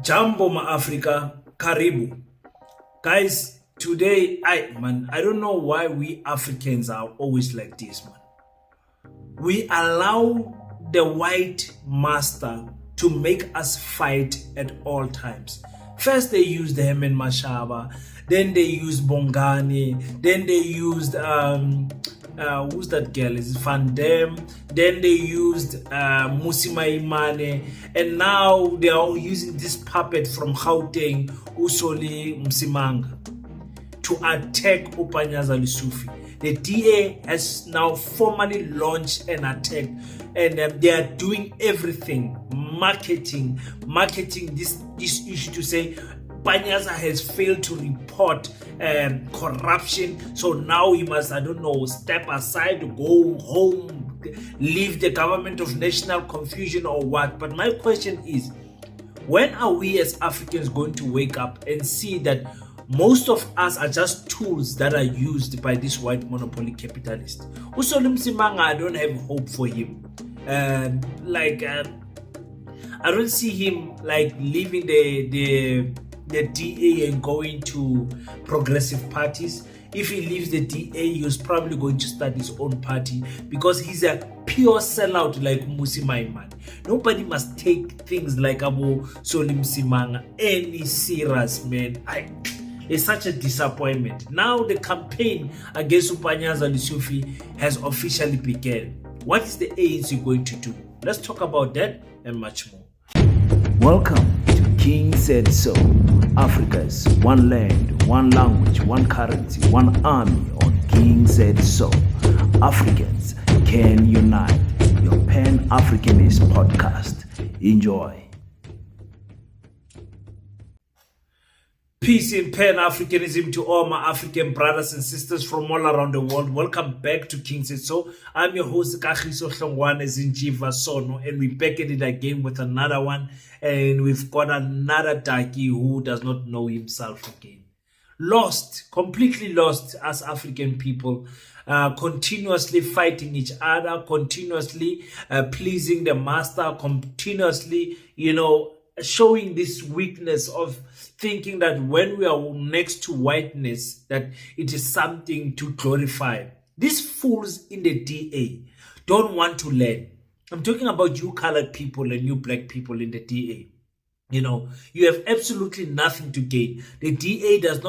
Jambo ma Africa, karibu. Guys, today, I don't know why we Africans are always like this, man. We allow the white master to make us fight at all times. First, they used Herman Mashaba, then they used Bongani, then they used who's that girl? Is it Van Dam? Then they used Msimanga, and now they are using this puppet from Gauteng, Usoli Msimanga, to attack Panyaza Lesufi. The DA has now formally launched an attack, and they are doing everything, marketing this issue to say Panyaza has failed to report corruption, so now he must, step aside, go home, leave the government of national confusion or what. But my question is, when are we as Africans going to wake up and see that most of us are just tools that are used by this white monopoly capitalist? Msimanga, I don't have hope for him. I don't see him leaving the DA and going to progressive parties. If he leaves the DA, he's probably going to start his own party because he's a pure sellout like Msimanga. Nobody must take things like Abu Solim Msimanga any serious, man. It's such a disappointment. Now the campaign against Panyaza Lesufi has officially begun. What is the ANC going to do? Let's talk about that and much more. Welcome to King Said So, Africa's one land, one language, one currency, one army on King Said So. Africans can unite. Your Pan-Africanist podcast. Enjoy. Peace in Pan-Africanism to all my African brothers and sisters from all around the world. Welcome back to King Said So. I'm your host, Kagiso Hlongwane Zinjiva Sono, and we're back at it again with another one. And we've got another Daki who does not know himself again. Lost, completely lost as African people, continuously fighting each other, continuously pleasing the master, continuously, showing this weakness of thinking that when we are next to whiteness, that it is something to glorify. These fools in the DA don't want to learn. I'm talking about you colored people and you black people in the DA. You have absolutely nothing to gain. The DA does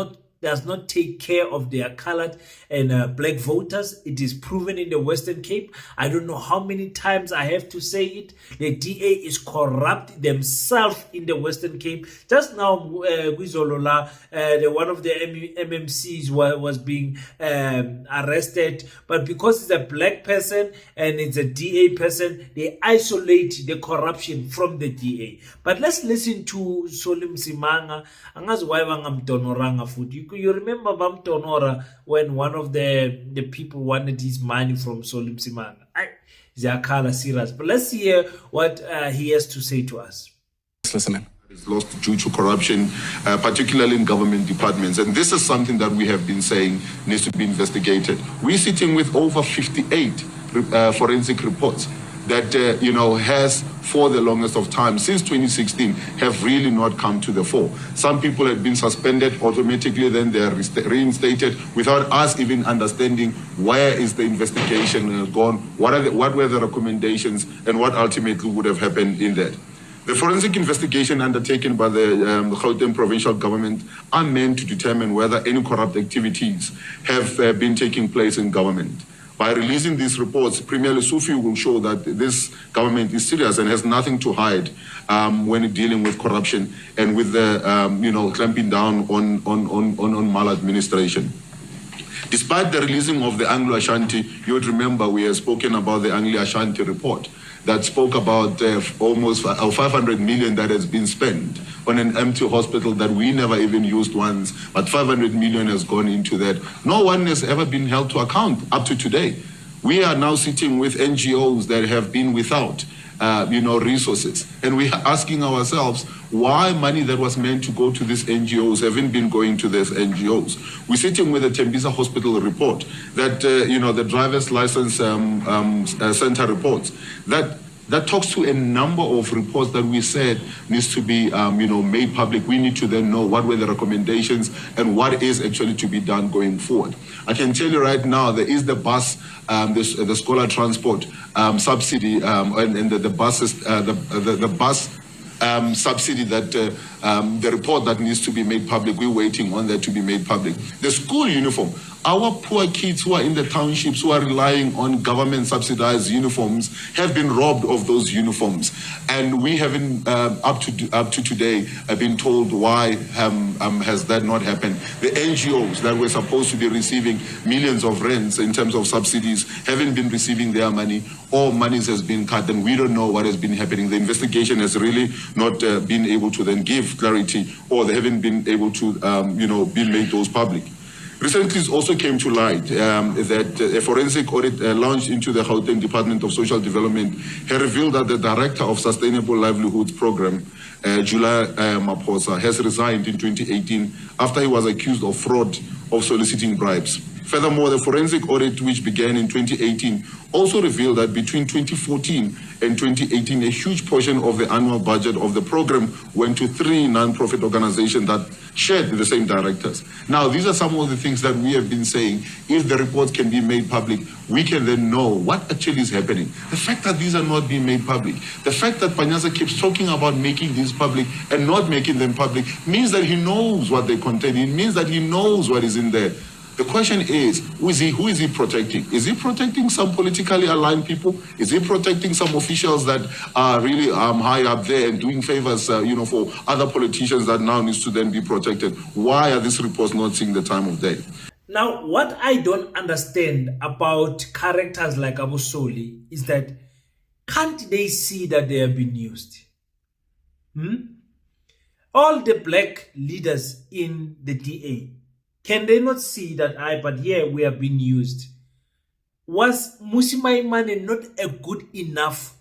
not take care of their colored and black voters. It is proven in the Western Cape. I don't know how many times I have to say it. The DA is corrupt themselves in the Western Cape. Just now, Gwizolola, one of the MMCs was being arrested. But because it's a black person and it's a DA person, they isolate the corruption from the DA. But let's listen to Solim Msimanga. Angazi why bangamdonoranga futhi. You remember Bamtonora when one of the people wanted his money from Solim Msimanga? Zakala serious. But let's hear what he has to say to us. Listen. It's lost due to corruption, particularly in government departments. And this is something that we have been saying needs to be investigated. We're sitting with over 58 forensic reports that, has for the longest of time, since 2016, have really not come to the fore. Some people have been suspended automatically, then they're reinstated without us even understanding where is the investigation gone, what were the recommendations, and what ultimately would have happened in that. The forensic investigation undertaken by the Gauteng provincial government are meant to determine whether any corrupt activities have been taking place in government. By releasing these reports, Premier Lesufi will show that this government is serious and has nothing to hide when dealing with corruption and with the, clamping down on maladministration. Despite the releasing of the Anglo-Ashanti, you would remember we have spoken about the Anglo-Ashanti report that spoke about almost 500 million that has been spent on an empty hospital that we never even used once, but 500 million has gone into that. No one has ever been held to account up to today. We are now sitting with NGOs that have been without resources. And we are asking ourselves why money that was meant to go to these NGOs haven't been going to these NGOs. We're sitting with the Tembisa Hospital report that, the driver's license center reports that that talks to a number of reports that we said needs to be, made public. We need to then know what were the recommendations and what is actually to be done going forward. I can tell you right now, there is the bus, the scholar transport subsidy, and the buses, the bus subsidy that the report that needs to be made public. We're waiting on that to be made public. The school uniform. Our poor kids who are in the townships who are relying on government subsidized uniforms have been robbed of those uniforms, and we haven't up to today been told why has that not happened. The NGOs that were supposed to be receiving millions of rands in terms of subsidies haven't been receiving their money, or monies has been cut, and we don't know what has been happening. The investigation has really not been able to then give clarity, or they haven't been able to be made those public. Recently, it also came to light that a forensic audit launched into the Gauteng Department of Social Development had revealed that the Director of Sustainable Livelihoods Program, July Maposa, has resigned in 2018 after he was accused of fraud of soliciting bribes. Furthermore, the forensic audit, which began in 2018, also revealed that between 2014 and 2018, a huge portion of the annual budget of the program went to 3 non-profit organizations that shared the same directors. Now, these are some of the things that we have been saying. If the reports can be made public, we can then know what actually is happening. The fact that these are not being made public, the fact that Panyaza keeps talking about making these public and not making them public, means that he knows what they contain. It means that he knows what is in there. The question is, who is he protecting? Is he protecting some politically aligned people? Is he protecting some officials that are really high up there and doing favors, for other politicians that now needs to then be protected? Why are these reports not seeing the time of day? Now, what I don't understand about characters like Abu Soli is that can't they see that they have been used? All the black leaders in the DA, can they not see that, but here we have been used? Was Msimanga not a good enough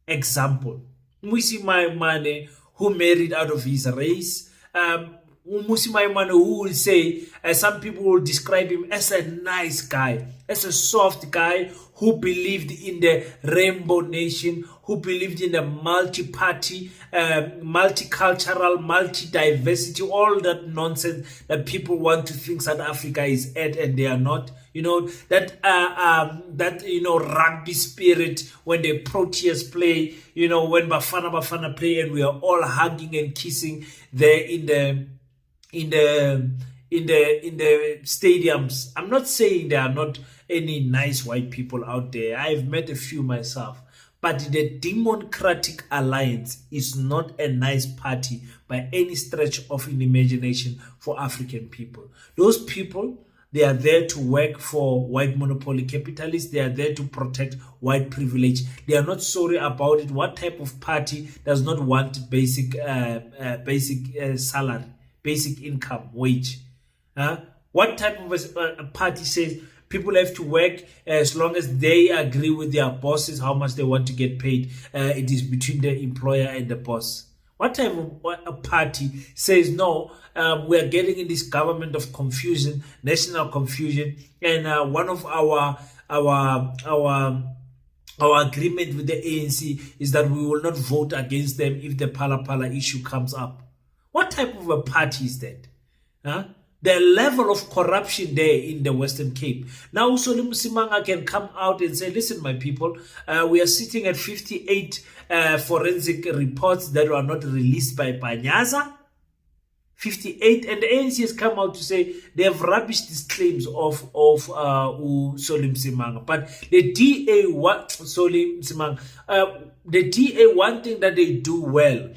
example? Msimanga, who married out of his race, Msimanga, who will say, some people will describe him as a nice guy, as a soft guy who believed in the rainbow nation, who believed in the multi-party, multicultural, multi-diversity, all that nonsense that people want to think South Africa is at and they are not. That rugby spirit when the Proteas play, when Bafana play, and we are all hugging and kissing there in the stadiums. I'm not saying there are not any nice white people out there. I've met a few myself. But the Democratic Alliance is not a nice party by any stretch of an imagination for African people. Those people, they are there to work for white monopoly capitalists. They are there to protect white privilege. They are not sorry about it. What type of party does not want basic salary, basic income, wage? What type of a party says people have to work as long as they agree with their bosses how much they want to get paid? It is between the employer and the boss. What type of a party says no? We are getting in this government of confusion, national confusion, and one of our agreement with the ANC is that we will not vote against them if the Pala issue comes up. What type of a party is that? The level of corruption there in the Western Cape. Now, Msimanga can come out and say, listen, my people, we are sitting at 58 forensic reports that were not released by Panyaza. 58, and the ANC has come out to say they have rubbished these claims of Msimanga. But the DA, the DA, one thing that they do well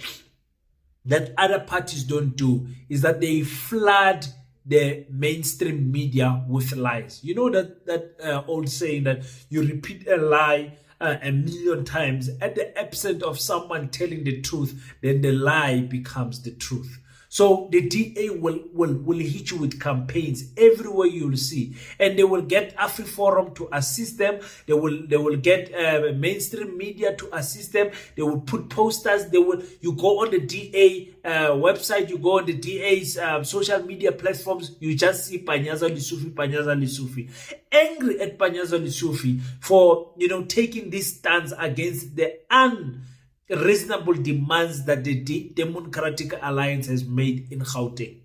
that other parties don't do is that they flood the mainstream media with lies. You know that old saying that you repeat a lie a million times at the absence of someone telling the truth, then the lie becomes the truth. So the DA will hit you with campaigns everywhere you'll see, and they will get AfriForum to assist them. They will get mainstream media to assist them. They will put posters. You go on the DA website, you go on the DA's social media platforms. You just see Panyaza Lesufi, Panyaza Lesufi, angry at Panyaza Lesufi for taking this stance against the reasonable demands that the Democratic Alliance has made in Gauteng,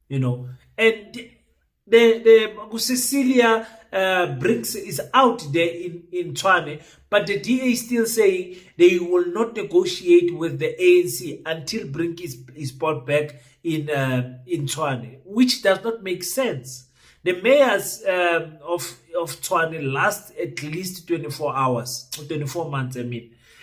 and the Cecilia Briggs is out there in Tshwane, but the DA is still saying they will not negotiate with the ANC until Brink is brought back in Tshwane, which does not make sense. The mayors of Tshwane last at least 24 months,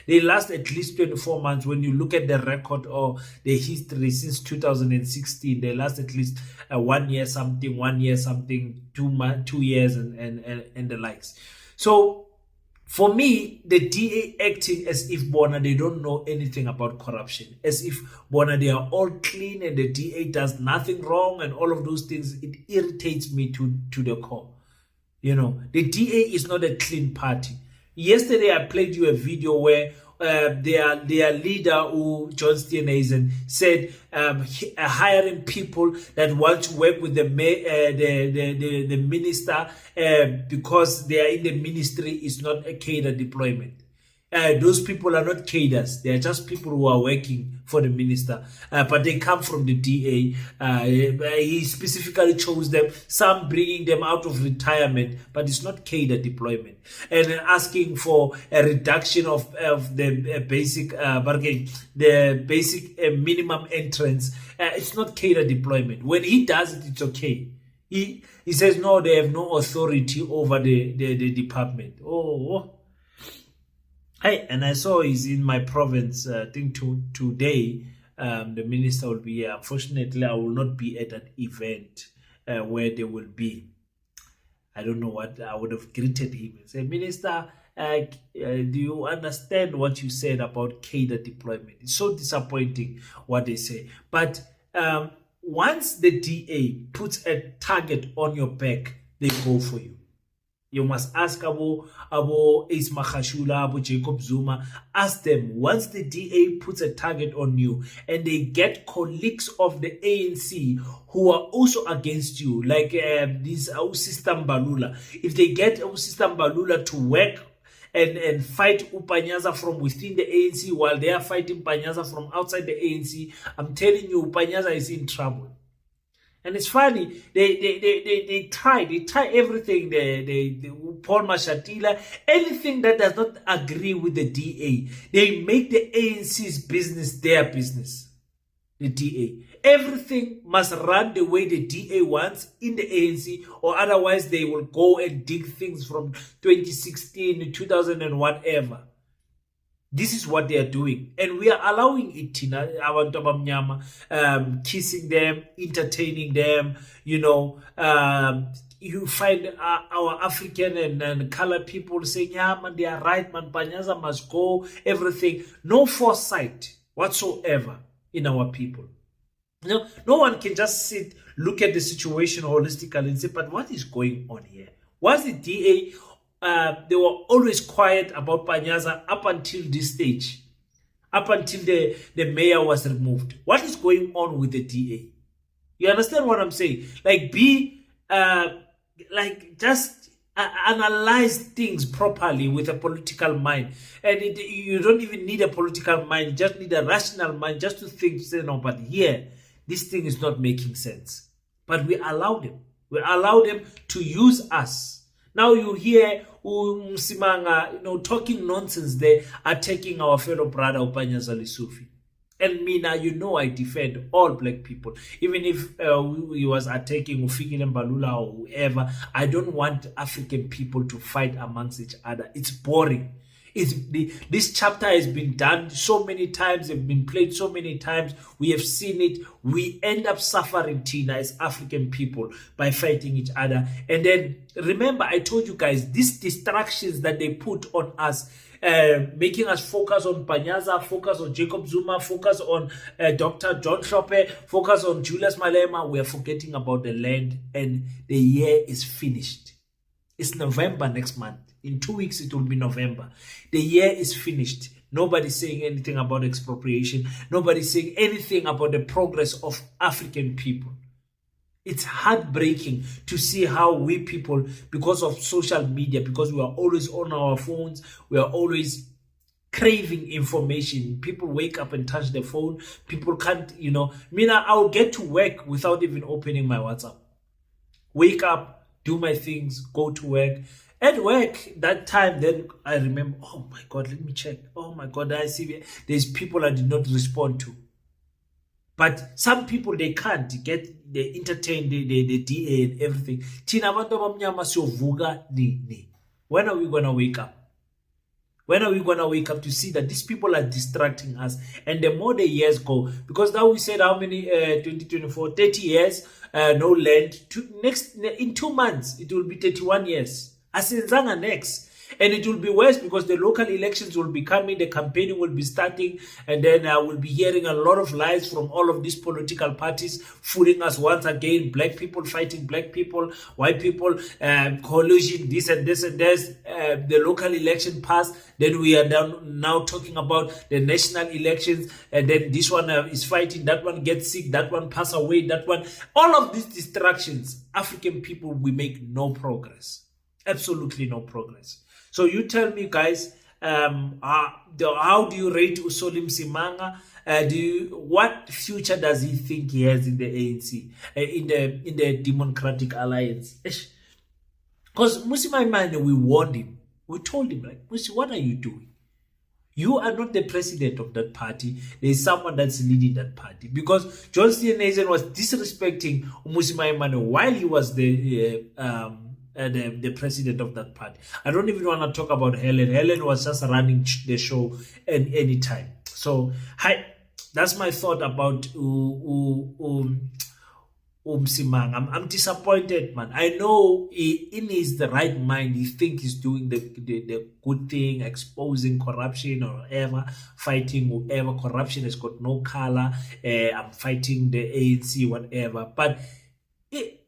They last at least 24 months. When you look at the record or the history since 2016, they last at least 1 year something, 2 years, and the likes. So for me, the DA acting as if Bona, they don't know anything about corruption, as if Bona, they are all clean and the DA does nothing wrong and all of those things, it irritates me to the core. The DA is not a clean party. Yesterday, I played you a video where their leader, John Steenhuisen, said hiring people that want to work with the minister because they are in the ministry is not a cadre deployment. Those people are not cadres. They are just people who are working for the minister, but they come from the DA. He specifically chose them, some bringing them out of retirement, but it's not cadre deployment. And asking for a reduction of the basic minimum entrance, it's not cadre deployment. When he does it, it's okay. He says, no, they have no authority over the department. And I saw he's in my province. I think today the minister will be here. Unfortunately, I will not be at that event where they will be. I don't know what I would have greeted him and said, Minister, do you understand what you said about cadre deployment? It's so disappointing what they say. But once the DA puts a target on your back, they go for you. You must ask Abo Ace Makhashula, Abo Jacob Zuma, ask them, once the DA puts a target on you and they get colleagues of the ANC who are also against you, like this Ausistam Balula, if they get Ausistam Balula to work and fight Panyaza from within the ANC while they are fighting Panyaza from outside the ANC, I'm telling you, Panyaza is in trouble. And it's funny, they try everything. They Paul Mashatila, anything that does not agree with the DA, they make the ANC's business their business. The DA, everything must run the way the DA wants in the ANC, or otherwise they will go and dig things from 2016, 2000 and whatever. This is what they are doing, and we are allowing it, Tina, kissing them, entertaining them, you find our African and colored people saying, yeah, man, they are right, man, Panyaza must go, everything. No foresight whatsoever in our people. No one can just sit, look at the situation holistically and say, but what is going on here? What's the DA? They were always quiet about Panyaza up until this stage, up until the mayor was removed. What is going on with the DA? You understand what I'm saying? Like, just analyze things properly with a political mind. And you don't even need a political mind, you just need a rational mind just to think, say, no, but here, this thing is not making sense. But we allow them. We allow them to use us. Now you hear Msimanga, talking nonsense there, attacking our fellow brother Panyaza Lesufi. And me now, I defend all black people. Even if he was attacking Ufikile Mbalula or whoever, I don't want African people to fight amongst each other. It's boring. This chapter has been done so many times, it's been played so many times, we have seen it. We end up suffering, Tina, as African people by fighting each other. And then, remember, I told you guys, these distractions that they put on us, making us focus on Panyaza, focus on Jacob Zuma, focus on Dr. John Shope, focus on Julius Malema. We are forgetting about the land, and the year is finished. It's November next month. In 2 weeks, it will be November. The year is finished. Nobody's saying anything about expropriation. Nobody's saying anything about the progress of African people. It's heartbreaking to see how we people, because of social media, because we are always on our phones, we are always craving information. People wake up and touch their phone. People can't, I'll get to work without even opening my WhatsApp. Wake up, do my things, go to work. At work, that time, then I remember, oh my God, let me check. Oh my God, I see there's people I did not respond to. But some people, they can't get, they entertain, the DA and everything. When are we going to wake up? When are we going to wake up to see that these people are distracting us? And the more the years go, because now we said how many, 2024, 30 years, no land. In 2 months, it will be 31 years. Asinzanga next. And it will be worse because the local elections will be coming, the campaigning will be starting, and then I will be hearing a lot of lies from all of these political parties fooling us once again. Black people fighting black people, white people, collusion, this and this and this. The local election passed, then we are now talking about the national elections, and then this one is fighting, that one gets sick, that one pass away, that one. All of these distractions, African people, we make no progress. Absolutely no progress. So you tell me, guys, how do you rate Usoli Msimanga? What future does he think he has in the ANC, in the Democratic Alliance? Because Msimanga, we warned him. We told him, like, Musi, what are you doing? You are not the president of that party. There is someone that's leading that party. Because John Steenhuisen was disrespecting Msimanga while he was the president of that party. I don't even want to talk about Helen. Helen was just running the show at any time. So, that's my thought about Msimanga. I'm disappointed, man. I know in his right mind, he thinks he's doing the good thing, exposing corruption or whatever, fighting whoever. Corruption has got no color. I'm fighting the ANC, whatever. But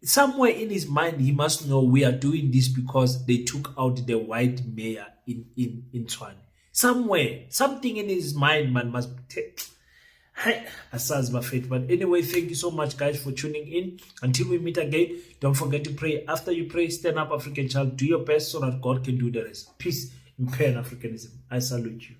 somewhere in his mind, he must know we are doing this because they took out the white mayor in Tshwane. Somewhere, something in his mind, man, must take. But anyway, thank you so much, guys, for tuning in. Until we meet again, don't forget to pray. After you pray, stand up, African child. Do your best so that God can do the rest. Peace in Pan Africanism. I salute you.